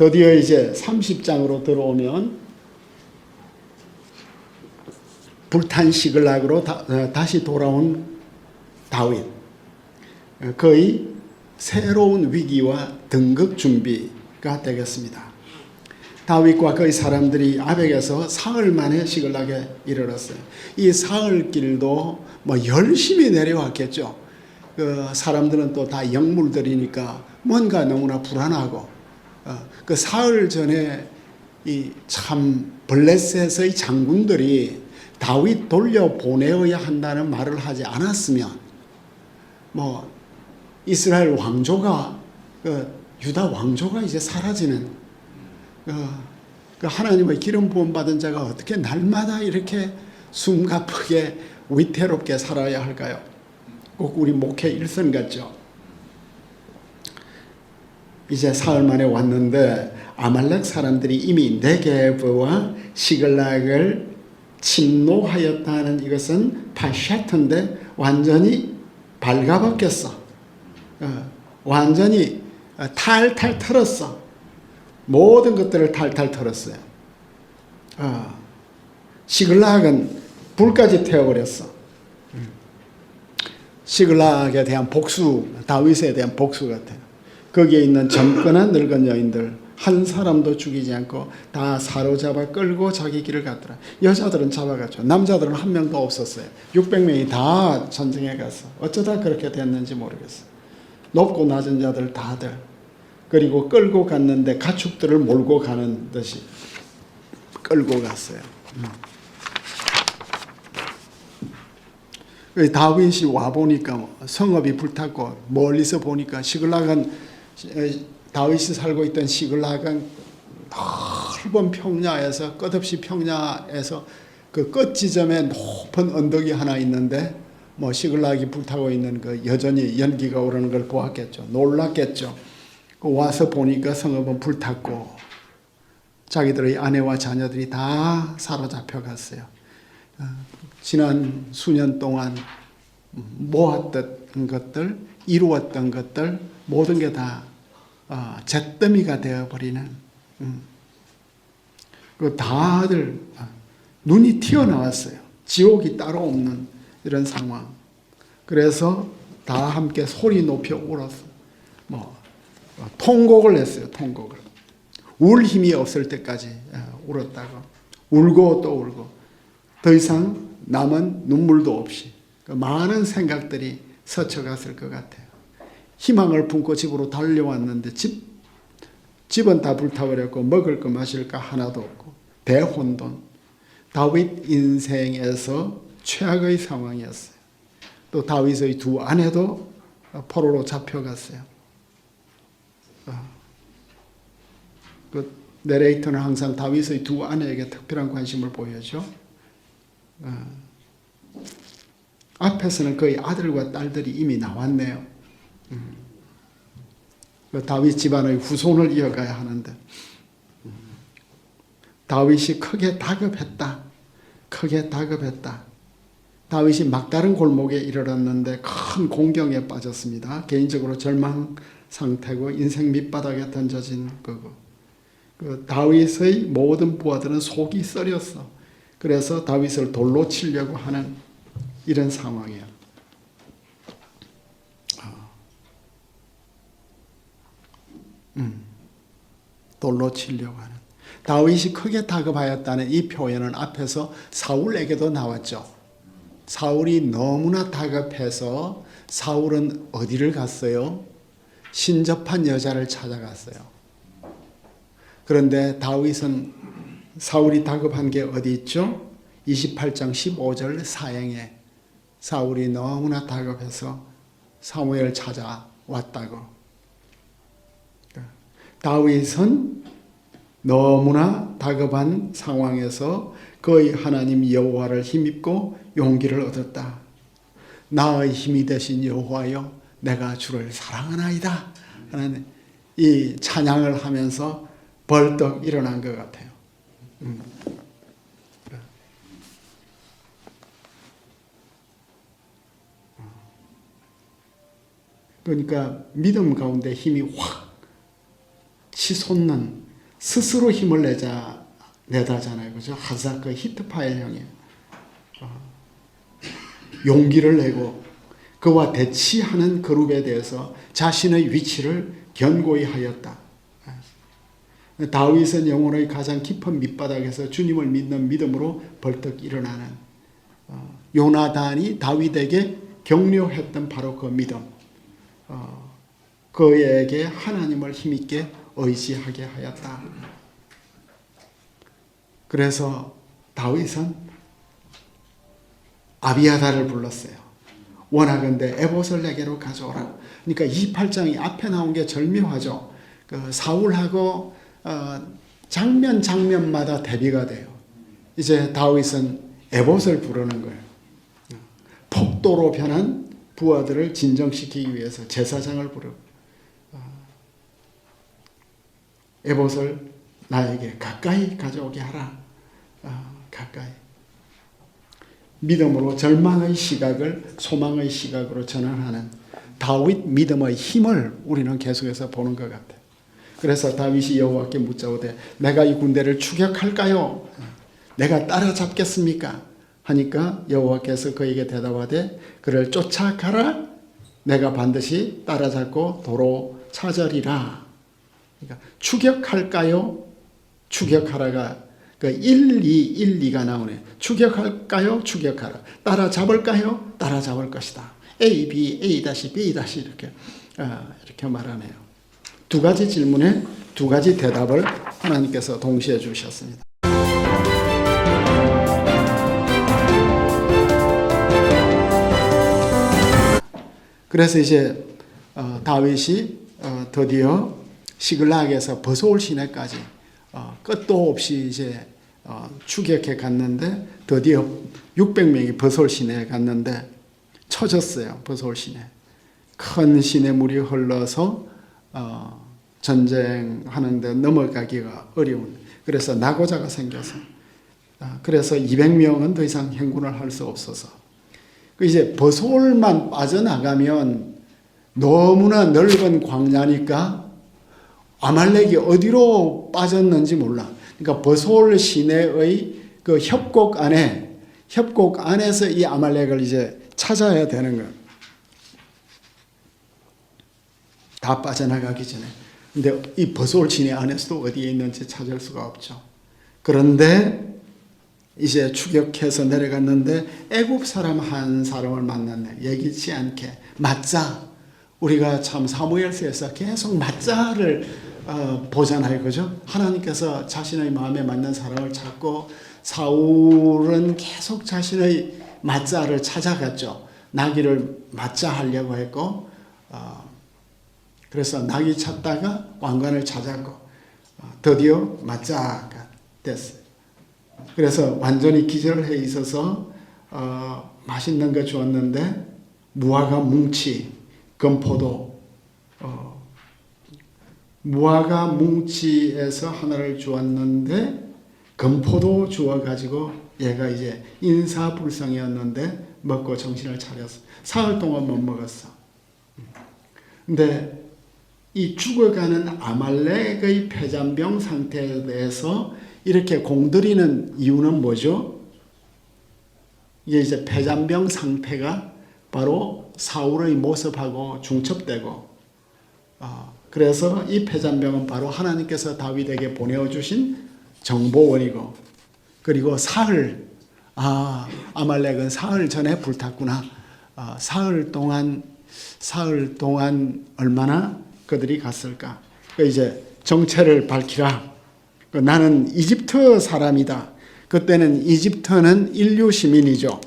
드디어 이제 30장으로 들어오면 불탄 시글락으로 다시 돌아온 다윗. 거의 새로운 위기와 등극 준비가 되겠습니다. 다윗과 그의 사람들이 아벡에서 사흘 만에 시글락에 이르렀어요. 이 사흘 길도 뭐 열심히 내려왔겠죠. 그 사람들은 또 다 영물들이니까 뭔가 너무나 불안하고, 그 사흘 전에 이 참 블레셋의 장군들이 다윗 돌려보내어야 한다는 말을 하지 않았으면 뭐 이스라엘 왕조가, 유다 왕조가 이제 사라지는, 그 하나님의 기름 부음 받은 자가 어떻게 날마다 이렇게 숨가쁘게 위태롭게 살아야 할까요? 꼭 우리 목회 일선 같죠. 이제 사흘 만에 왔는데 아말렉 사람들이 이미 네게브와 시글락을 침노하였다는 이것은 파샤트인데 완전히 발가벗겼어. 완전히 탈탈 털었어. 모든 것들을 탈탈 털었어요. 시글락은 불까지 태워버렸어. 시글락에 대한 복수, 다윗에 대한 복수 같아요. 거기에 있는 젊거나 늙은 여인들 한 사람도 죽이지 않고 다 사로잡아 끌고 자기 길을 갔더라. 여자들은 잡아갔죠. 남자들은 한 명도 없었어요. 600명이 다 전쟁에 갔어. 어쩌다 그렇게 됐는지 모르겠어. 높고 낮은 자들 다들. 그리고 끌고 갔는데 가축들을 몰고 가는 듯이 끌고 갔어요. 다윗이 와보니까 성읍이 불탔고 멀리서 보니까 시글락은, 다윗이 살고 있던 시글락은 넓은 평야에서, 끝없이 평야에서 그 끝 지점에 높은 언덕이 하나 있는데 뭐 시글락이 불타고 있는 그 여전히 연기가 오르는 걸 보았겠죠. 놀랐겠죠. 와서 보니까 성읍은 불탔고 자기들의 아내와 자녀들이 다 사로잡혀 갔어요. 지난 수년 동안 모았던 것들, 이루었던 것들 모든 게 다 잿더미가 되어버리는, 그 다들 눈이 튀어나왔어요. 지옥이 따로 없는 이런 상황. 그래서 다 함께 소리 높여 울었어. 통곡을 했어요. 통곡을. 울 힘이 없을 때까지 울었다고. 울고 또 울고. 더 이상 남은 눈물도 없이 많은 생각들이 스쳐갔을 것 같아요. 희망을 품고 집으로 달려왔는데 집은 다 불타버렸고 먹을 거 마실 거 하나도 없고 대혼돈. 다윗 인생에서 최악의 상황이었어요. 또 다윗의 두 아내도 포로로 잡혀갔어요. 그 내레이터는 항상 다윗의 두 아내에게 특별한 관심을 보여줘. 앞에서는 그의 아들과 딸들이 이미 나왔네요. 다윗 집안의 후손을 이어가야 하는데 다윗이 크게 다급했다. 크게 다급했다. 다윗이 막다른 골목에 이르렀는데 큰 공경에 빠졌습니다. 개인적으로 절망 상태고 인생 밑바닥에 던져진 거고, 그 다윗의 모든 부하들은 속이 썩였어. 그래서 다윗을 돌로 치려고 하는 이런 상황이에요. 돌로 치려고 하는. 다윗이 크게 다급하였다는 이 표현은 앞에서 사울에게도 나왔죠. 사울이 너무나 다급해서 사울은 어디를 갔어요? 신접한 여자를 찾아갔어요. 그런데 다윗은 사울이 다급한 게 어디 있죠? 28장 15절 사행에 사울이 너무나 다급해서 사무엘 찾아왔다고. 다윗은 너무나 다급한 상황에서 그의 하나님 여호와를 힘입고 용기를 얻었다. 나의 힘이 되신 여호와여, 내가 주를 사랑하나이다 하는 이 찬양을 하면서 벌떡 일어난 것 같아요. 그러니까 믿음 가운데 힘이 확 치솟는 스스로 힘을 내다잖아요. 그죠? 하삭 히트파엘 형이에요. 용기를 내고 그와 대치하는 그룹에 대해서 자신의 위치를 견고히 하였다. 다윗은 영혼의 가장 깊은 밑바닥에서 주님을 믿는 믿음으로 벌떡 일어나는 요나단이 다윗에게 격려했던 바로 그 믿음, 그에게 하나님을 힘있게 의지하게 하였다. 그래서 다윗은 아비아달을 불렀어요. 원하건대 에봇을 내게로 가져오라. 그러니까 28장이 앞에 나온 게 절묘하죠. 그 사울하고 장면마다 대비가 돼요. 이제 다윗은 에봇을 부르는 거예요. 폭도로 변한 부하들을 진정시키기 위해서 제사장을 부르고 에봇을 나에게 가까이 가져오게 하라. 가까이. 믿음으로 절망의 시각을 소망의 시각으로 전환하는 다윗 믿음의 힘을 우리는 계속해서 보는 것 같아요. 그래서 다윗이 여호와께 묻자오되 내가 이 군대를 추격할까요? 내가 따라잡겠습니까? 하니까 여호와께서 그에게 대답하되 그를 쫓아가라. 내가 반드시 따라잡고 도로 찾으리라. 그러니까 추격할까요? 추격하라가 그 1, 2가 나오네. 추격할까요? 추격하라. 따라잡을까요? 따라잡을 것이다. A, B, A-B 이렇게 말하네요. 두 가지 질문에 두 가지 대답을 하나님께서 동시에 주셨습니다. 그래서 이제 다윗이 드디어 시글락에서 버소올 시내까지 끝도 없이 이제 추격해 갔는데 드디어 600명이 버소올 시내에 갔는데 쳐졌어요. 버소올 시내. 큰 시내물이 흘러서 전쟁하는데 넘어가기가 어려운. 그래서 낙오자가 생겨서 그래서 200명은 더 이상 행군을 할 수 없어서 이제 버소올만 빠져나가면 너무나 넓은 광야니까 아말렉이 어디로 빠졌는지 몰라. 그러니까 버소올 시내의 그 협곡 안에서 이 아말렉을 이제 찾아야 되는 거예요. 다 빠져나가기 전에. 근데 이 버소올 시내 안에서도 어디에 있는지 찾을 수가 없죠. 그런데 이제 추격해서 내려갔는데 애굽 사람 한 사람을 만났네. 예기치 않게 맞자. 우리가 참 사무엘서에서 계속 맞자를 보잖아요. 그죠? 하나님께서 자신의 마음에 맞는 사람을 찾고 사울은 계속 자신의 맞자를 찾아갔죠. 나귀를 맞자하려고 했고 그래서 나귀 찾다가 왕관을 찾았고 드디어 맞자가 됐어요. 그래서 완전히 기절을 해 있어서 맛있는 거 주었는데 무화과 뭉치, 건포도 무화과 뭉치에서 하나를 주었는데 건포도 주어가지고 얘가 이제 인사불성이었는데 먹고 정신을 차렸어. 사흘 동안 못 먹었어. 근데 이 죽어가는 아말렉의 폐잔병 상태에 대해서 이렇게 공들이는 이유는 뭐죠? 이게 이제 폐잔병 상태가 바로 사울의 모습하고 중첩되고 그래서 이 폐잔병은 바로 하나님께서 다윗에게 보내주신 정보원이고 그리고 사흘 아말렉은 사흘 전에 불탔구나. 사흘 동안 얼마나 그들이 갔을까? 이제 정체를 밝히라. 나는 이집트 사람이다. 그때는 이집트는 인류 시민이죠.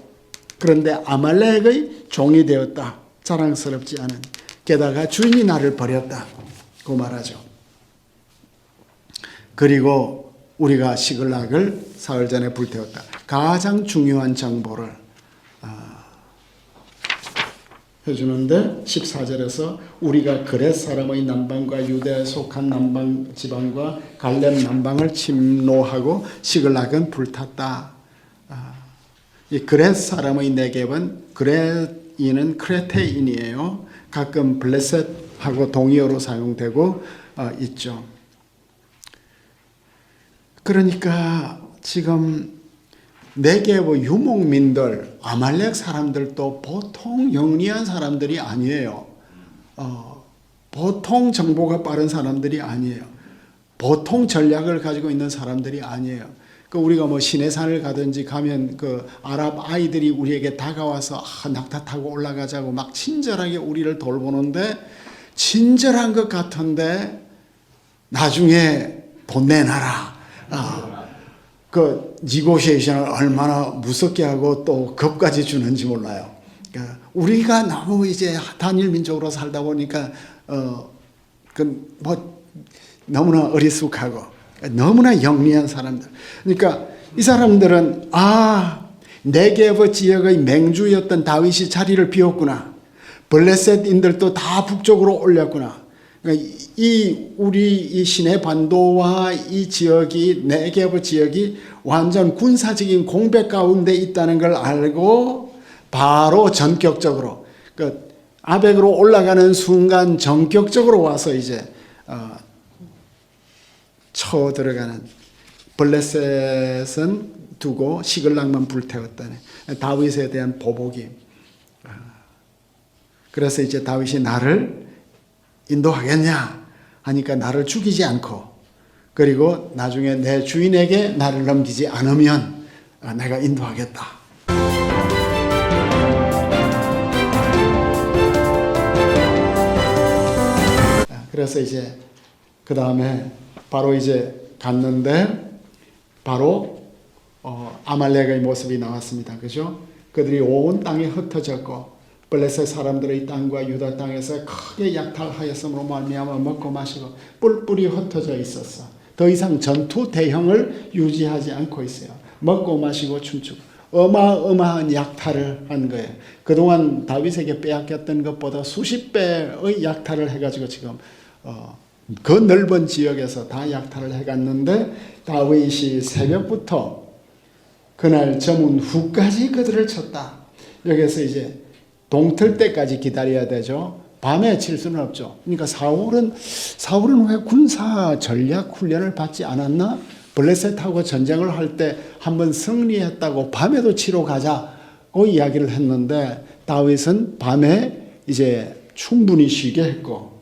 그런데 아말렉의 종이 되었다. 자랑스럽지 않은. 게다가 주인이 나를 버렸다. 그 말하죠. 그리고 우리가 시글락을 사흘 전에 불태웠다. 가장 중요한 정보를 해주는데 14절에서 우리가 그렛 사람의 남방과 유대에 속한 남방 지방과 갈렙 남방을 침노하고 시글락은 불탔다. 이 그렛 사람의 네겝은 그렛인은 크레테인이에요. 가끔 블레셋하고 동의어로 사용되고 있죠. 그러니까 지금 네게브 유목민들, 아말렉 사람들도 보통 영리한 사람들이 아니에요. 보통 정보가 빠른 사람들이 아니에요. 보통 전략을 가지고 있는 사람들이 아니에요. 그 우리가 뭐 시내산을 가든지 가면 그 아랍 아이들이 우리에게 다가와서 낙타 타고 올라가자고 막 친절하게 우리를 돌보는데, 친절한 것 같은데 나중에 돈 내놔라. 그 니고시에이션을 얼마나 무섭게 하고 또 겁까지 주는지 몰라요. 그러니까 우리가 너무 이제 단일 민족으로 살다 보니까 그 뭐 너무나 어리숙하고 너무나 영리한 사람들. 그러니까 이 사람들은 네게브 지역의 맹주였던 다윗이 자리를 비웠구나. 블레셋인들도 다 북쪽으로 올렸구나. 그러니까 우리 이 시내 반도와 이 지역이, 네게브 지역이 완전 군사적인 공백 가운데 있다는 걸 알고 바로 전격적으로, 그 아벡으로 올라가는 순간 전격적으로 와서 이제 쳐 들어가는, 블레셋은 두고 시글락만 불태웠다네. 다윗에 대한 보복이. 그래서 이제 다윗이 나를 인도하겠냐 하니까 나를 죽이지 않고, 그리고 나중에 내 주인에게 나를 넘기지 않으면 내가 인도하겠다. 그래서 이제 그 다음에 바로 이제 갔는데 바로 아말렉의 모습이 나왔습니다. 그죠? 그들이 온 땅에 흩어졌고 블레셋 사람들의 땅과 유다 땅에서 크게 약탈하였으므로 말미암아 먹고 마시고 뿔뿔이 흩어져 있었어. 더 이상 전투 대형을 유지하지 않고 있어요. 먹고 마시고 춤추고 어마어마한 약탈을 한 거예요. 그동안 다윗에게 빼앗겼던 것보다 수십 배의 약탈을 해가지고 지금 그 넓은 지역에서 다 약탈을 해갔는데, 다윗이 새벽부터 그날 저문 후까지 그들을 쳤다. 여기서 이제 동틀 때까지 기다려야 되죠. 밤에 칠 수는 없죠. 그러니까 사울은 왜 군사 전략 훈련을 받지 않았나? 블레셋하고 전쟁을 할 때 한번 승리했다고 밤에도 치러 가자고 이야기를 했는데, 다윗은 밤에 이제 충분히 쉬게 했고,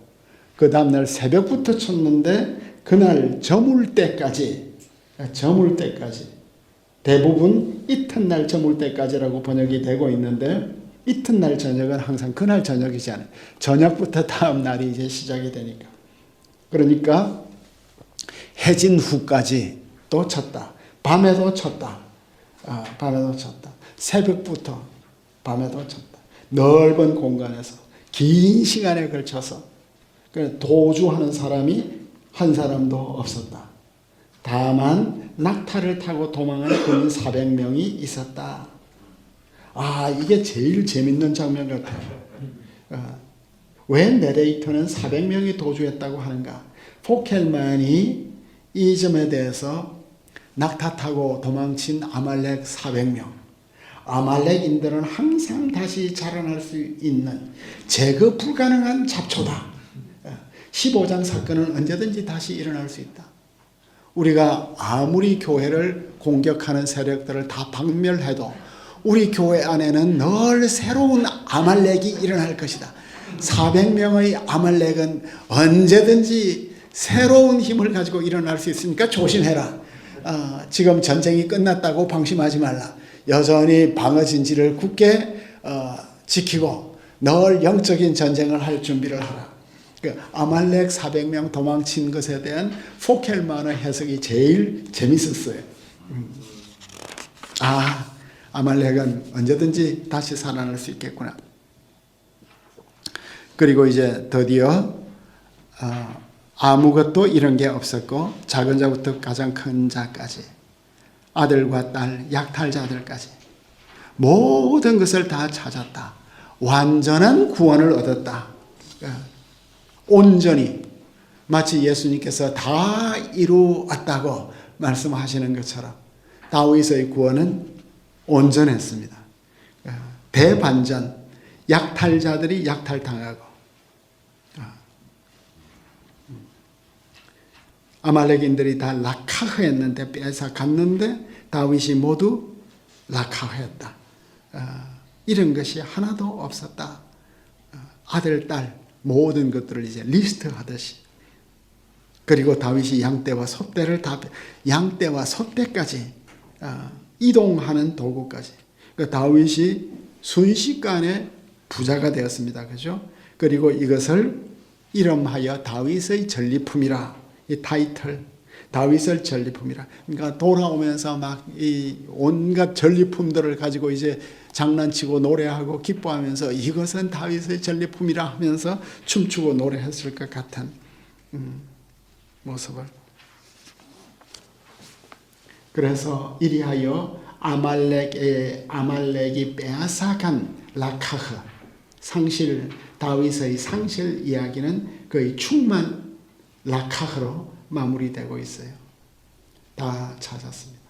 그 다음날 새벽부터 쳤는데 그날 저물 때까지, 대부분 이튿날 저물 때까지라고 번역이 되고 있는데, 이튿날 저녁은 항상 그날 저녁이지 않아요. 저녁부터 다음 날이 이제 시작이 되니까. 그러니까 해진 후까지 또 쳤다. 밤에도 쳤다. 밤에도 쳤다. 새벽부터 밤에도 쳤다. 넓은 공간에서 긴 시간에 걸쳐서 도주하는 사람이 한 사람도 없었다. 다만 낙타를 타고 도망한 군인 400명이 있었다. 이게 제일 재밌는 장면 같아요. 왜 내레이터는 400명이 도주했다고 하는가? 포켈만이 이 점에 대해서 낙타 타고 도망친 아말렉 400명. 아말렉인들은 항상 다시 자라날 수 있는 제거 불가능한 잡초다. 15장 사건은 언제든지 다시 일어날 수 있다. 우리가 아무리 교회를 공격하는 세력들을 다 박멸해도 우리 교회 안에는 늘 새로운 아말렉이 일어날 것이다. 400명의 아말렉은 언제든지 새로운 힘을 가지고 일어날 수 있으니까 조심해라. 지금 전쟁이 끝났다고 방심하지 말라. 여전히 방어진지를 굳게 지키고 늘 영적인 전쟁을 할 준비를 하라. 아말렉 400명 도망친 것에 대한 포켈만의 해석이 제일 재밌었어요. 아말렉은 언제든지 다시 살아날 수 있겠구나. 그리고 이제 드디어 아무것도 이런 게 없었고, 작은 자부터 가장 큰 자까지, 아들과 딸, 약탈자들까지 모든 것을 다 찾았다. 완전한 구원을 얻었다. 온전히, 마치 예수님께서 다 이루었다고 말씀하시는 것처럼 다윗의 구원은 온전했습니다. 대반전, 약탈자들이 약탈당하고, 아말렉인들이 다 라카흐했는데 빼앗아갔는데 다윗이 모두 라카흐했다. 이런 것이 하나도 없었다. 아들, 딸 모든 것들을 이제 리스트하듯이. 그리고 다윗이 양떼와 소떼를 다 양떼와 소떼까지 이동하는 도구까지. 그러니까 다윗이 순식간에 부자가 되었습니다. 그죠? 그리고 이것을 이름하여 다윗의 전리품이라. 이 타이틀 다윗의 전리품이라. 그러니까 돌아오면서 막 이 온갖 전리품들을 가지고 이제 장난치고 노래하고 기뻐하면서 이것은 다윗의 전리품이라 하면서 춤추고 노래했을 것 같은 모습을. 그래서 이리하여 아말렉이 빼앗아간 라카흐 상실, 다윗의 상실 이야기는 거의 충만 라카흐로 마무리되고 있어요. 다 찾았습니다.